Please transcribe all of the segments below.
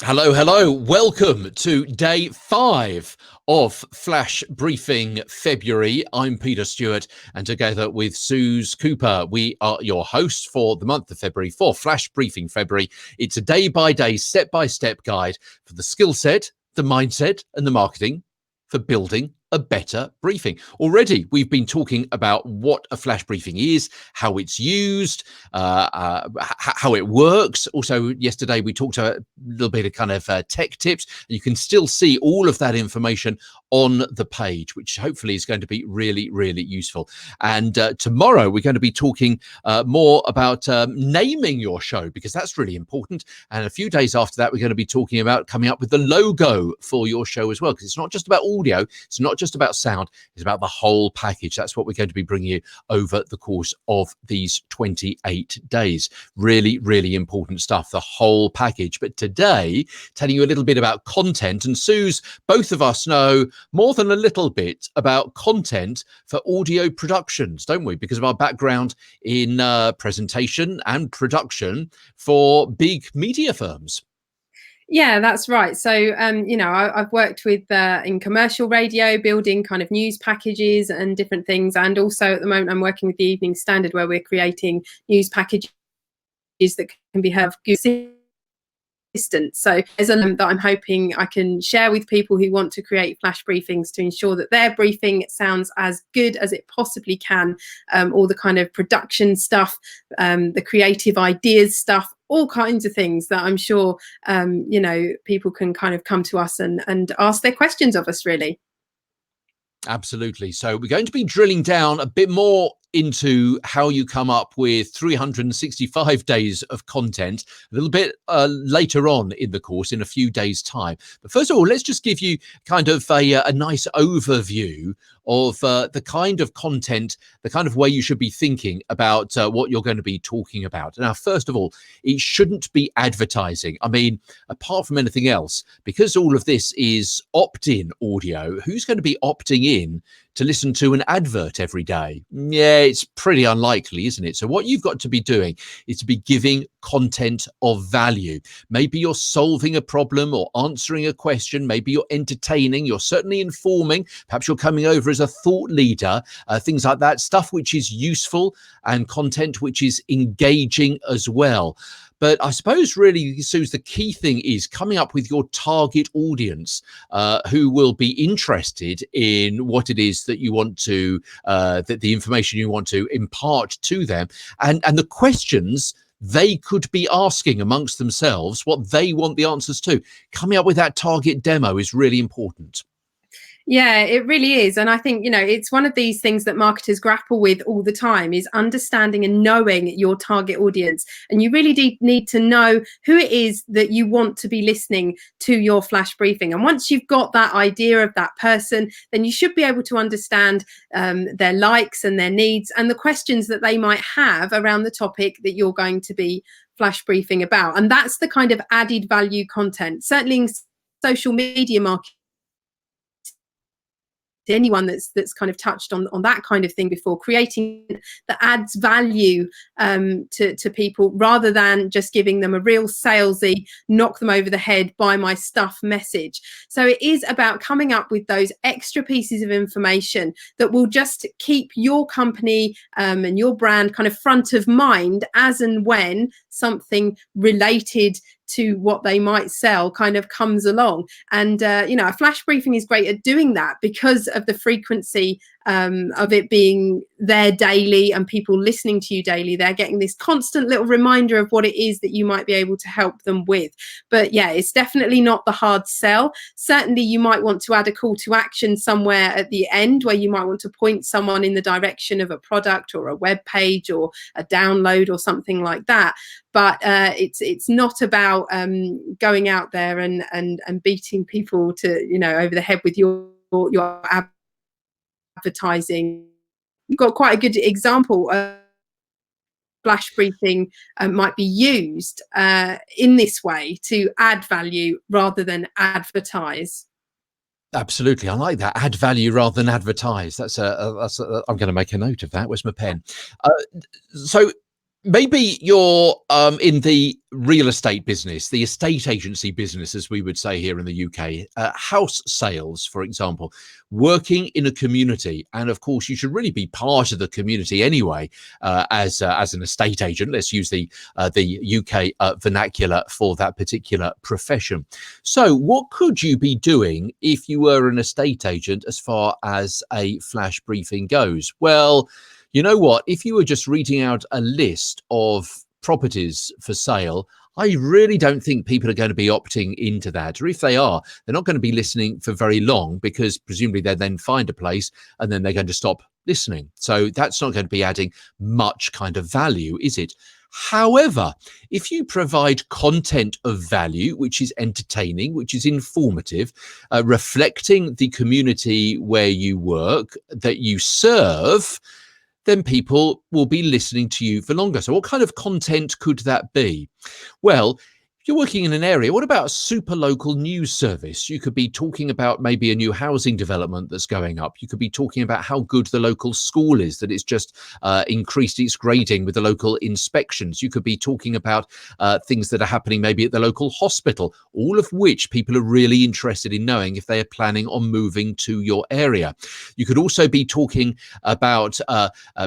Hello, hello. Welcome to day 5 of Flash Briefing February. I'm Peter Stewart, and together with Suze Cooper, we are your hosts for the month of February for Flash Briefing February. It's a day-by-day, step-by-step guide for the skill set, the mindset, and the marketing for building a better briefing. Already, we've been talking about what a flash briefing is, how it's used, how it works. Also, yesterday we talked a little bit of kind of tech tips. You can still see all of that information on the page, which hopefully is going to be really, really useful. And tomorrow we're going to be talking more about naming your show, because that's really important. And a few days after that, we're going to be talking about coming up with the logo for your show as well, because it's not just about audio, it's not just about sound, it's about the whole package. That's what we're going to be bringing you over the course of these 28 days. Really, really important stuff, the whole package. But today, telling you a little bit about content. And Suze, both of us know more than a little bit about content for audio productions, don't we? Because of our background in presentation and production for big media firms. Yeah, that's right. So, I've worked with in commercial radio, building kind of news packages and different things. And also at the moment, I'm working with the Evening Standard, where we're creating news packages that can be heard good assistance. So there's a that I'm hoping I can share with people who want to create flash briefings to ensure that their briefing sounds as good as it possibly can. All the kind of production stuff, the creative ideas stuff, all kinds of things that I'm sure, people can kind of come to us and ask their questions of us, really. Absolutely. So we're going to be drilling down a bit more into how you come up with 365 days of content a little bit later on in the course, in a few days' time. But first of all, let's just give you kind of a nice overview of the kind of content, the kind of way you should be thinking about what you're going to be talking about. Now, first of all, it shouldn't be advertising. I mean, apart from anything else, because all of this is opt-in audio, who's going to be opting in to listen to an advert every day? Yeah, it's pretty unlikely, isn't it? So what you've got to be doing is to be giving content of value. Maybe you're solving a problem or answering a question. Maybe you're entertaining. You're certainly informing. Perhaps you're coming over as a thought leader, things like that, stuff which is useful and content which is engaging as well. But I suppose really, Suze, the key thing is coming up with your target audience who will be interested in what it is that you want to, that the information you want to impart to them, and the questions they could be asking amongst themselves, what they want the answers to. Coming up with that target demo is really important. Yeah, it really is. And I think, it's one of these things that marketers grapple with all the time, is understanding and knowing your target audience. And you really need to know who it is that you want to be listening to your flash briefing. And once you've got that idea of that person, then you should be able to understand their likes and their needs and the questions that they might have around the topic that you're going to be flash briefing about. And that's the kind of added value content, certainly in social media marketing. To anyone that's kind of touched on that kind of thing before, creating that adds value to people, rather than just giving them a real salesy, knock them over the head, buy my stuff message. So it is about coming up with those extra pieces of information that will just keep your company and your brand kind of front of mind as and when something related to what they might sell kind of comes along. And a flash briefing is great at doing that because of the frequency of it being there daily and people listening to you daily. They're getting this constant little reminder of what it is that you might be able to help them with. But yeah, it's definitely not the hard sell. Certainly you might want to add a call to action somewhere at the end, where you might want to point someone in the direction of a product or a web page or a download or something like that. But it's not about going out there and beating people to over the head with your advertising. You've got quite a good example of flash briefing might be used in this way to add value rather than advertise. Absolutely, I like that. Add value rather than advertise. I'm going to make a note of that. Where's my pen? So Maybe you're in the real estate business, the estate agency business, as we would say here in the UK, house sales, for example, working in a community. And of course, you should really be part of the community anyway, as an estate agent. Let's use the UK vernacular for that particular profession. So, what could you be doing if you were an estate agent as far as a flash briefing goes? Well, you know what? If you were just reading out a list of properties for sale, I really don't think people are going to be opting into that. Or if they are, they're not going to be listening for very long because presumably they then find a place and then they're going to stop listening. So that's not going to be adding much kind of value, is it? However, if you provide content of value, which is entertaining, which is informative, reflecting the community where you work, that you serve, then people will be listening to you for longer. So what kind of content could that be? Well, if you're working in an area, what about a super local news service? You could be talking about maybe a new housing development that's going up. You could be talking about how good the local school is, that it's just increased its grading with the local inspections. You could be talking about things that are happening maybe at the local hospital, all of which people are really interested in knowing if they are planning on moving to your area. You could also be talking about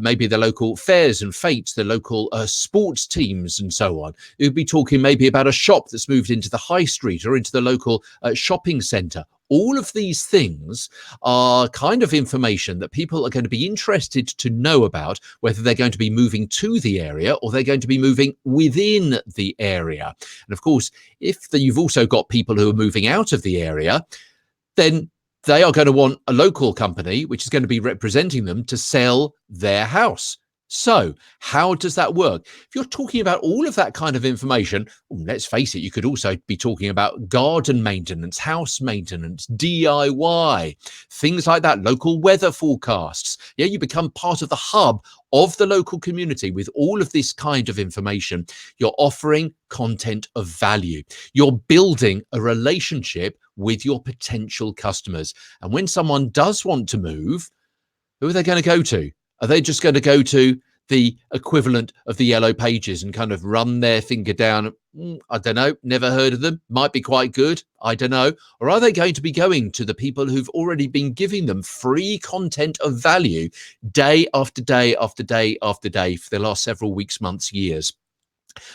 maybe the local fairs and fetes, the local sports teams and so on. You'd be talking maybe about a shop that's moved into the high street or into the local shopping centre. All of these things are kind of information that people are going to be interested to know about, whether they're going to be moving to the area or they're going to be moving within the area. And of course, if you've also got people who are moving out of the area, then they are going to want a local company which is going to be representing them to sell their house. So how does that work? If you're talking about all of that kind of information, let's face it, you could also be talking about garden maintenance, house maintenance, DIY, things like that, local weather forecasts. Yeah, you become part of the hub of the local community with all of this kind of information. You're offering content of value. You're building a relationship with your potential customers. And when someone does want to move, who are they going to go to? Are they just going to go to the equivalent of the yellow pages and kind of run their finger down? I don't know, never heard of them, might be quite good, I don't know. Or are they going to be going to the people who've already been giving them free content of value day after day after day after day for the last several weeks, months, years?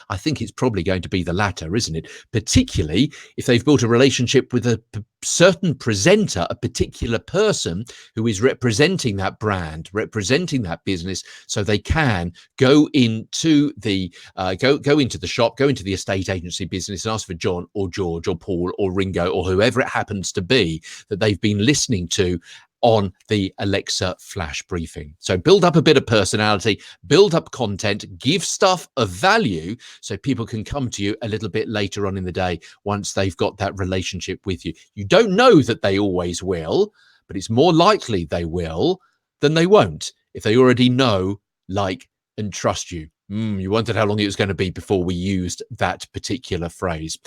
I think it's probably going to be the latter, isn't it? Particularly if they've built a relationship with a certain presenter, a particular person who is representing that brand, representing that business, so they can go into the go into the shop, go into the estate agency business and ask for John or George or Paul or Ringo or whoever it happens to be that they've been listening to on the Alexa flash briefing. So build up a bit of personality, build up content, give stuff of value so people can come to you a little bit later on in the day once they've got that relationship with you. You don't know that they always will, but it's more likely they will than they won't if they already know, like, and trust you. You wondered how long it was going to be before we used that particular phrase.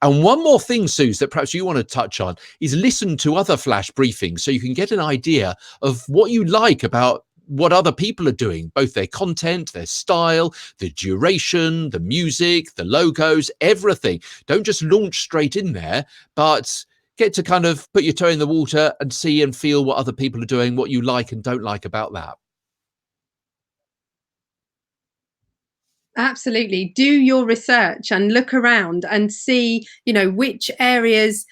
And one more thing, Suze, that perhaps you want to touch on is listen to other flash briefings so you can get an idea of what you like about what other people are doing, both their content, their style, the duration, the music, the logos, everything. Don't just launch straight in there, but get to kind of put your toe in the water and see and feel what other people are doing, what you like and don't like about that. Absolutely. Do your research and look around and see, which areas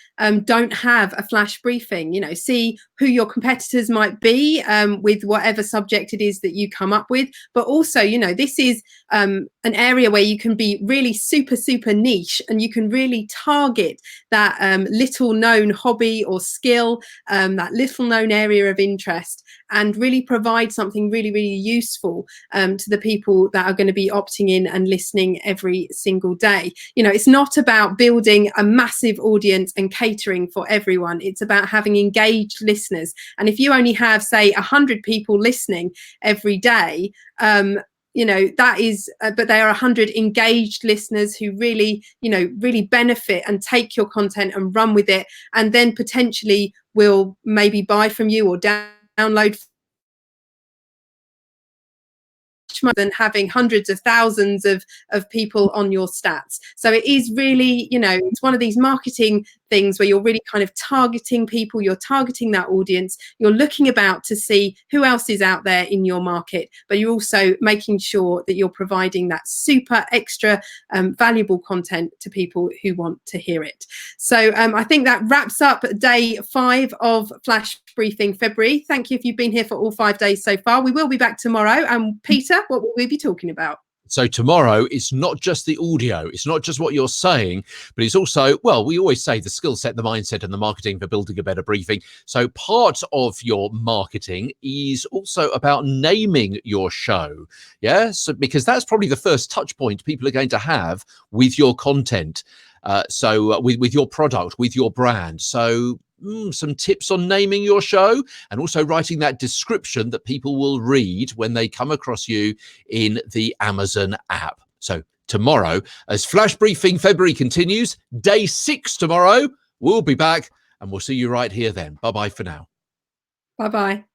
don't have a flash briefing. See who your competitors might be with whatever subject it is that you come up with. But also, this is an area where you can be really super, super niche and you can really target that little known hobby or skill, that little known area of interest, and really provide something really, really useful to the people that are going to be opting in and listening every single day. It's not about building a massive audience and catering for everyone. It's about having engaged listeners. And if you only have, say, 100 people listening every day, that is, but they are 100 engaged listeners who really, really benefit and take your content and run with it, and then potentially will maybe buy from you or download much more than having hundreds of thousands of people on your stats. So it is really, you know, it's one of these marketing things where you're really kind of targeting people, you're targeting that audience, you're looking about to see who else is out there in your market, but you're also making sure that you're providing that super extra valuable content to people who want to hear it. So I think that wraps up day 5 of Flash Briefing February. Thank you if you've been here for all 5 days so far. We will be back tomorrow. And Peter, what will we be talking about? So tomorrow, it's not just the audio, it's not just what you're saying, but it's also, well, we always say the skill set, the mindset, and the marketing for building a better briefing. So part of your marketing is also about naming your show. Yeah, so because that's probably the first touch point people are going to have with your content. With your product, with your brand. So some tips on naming your show and also writing that description that people will read when they come across you in the Amazon app. So tomorrow, as Flash Briefing February continues, day 6 tomorrow, we'll be back and we'll see you right here then. Bye-bye for now. Bye-bye.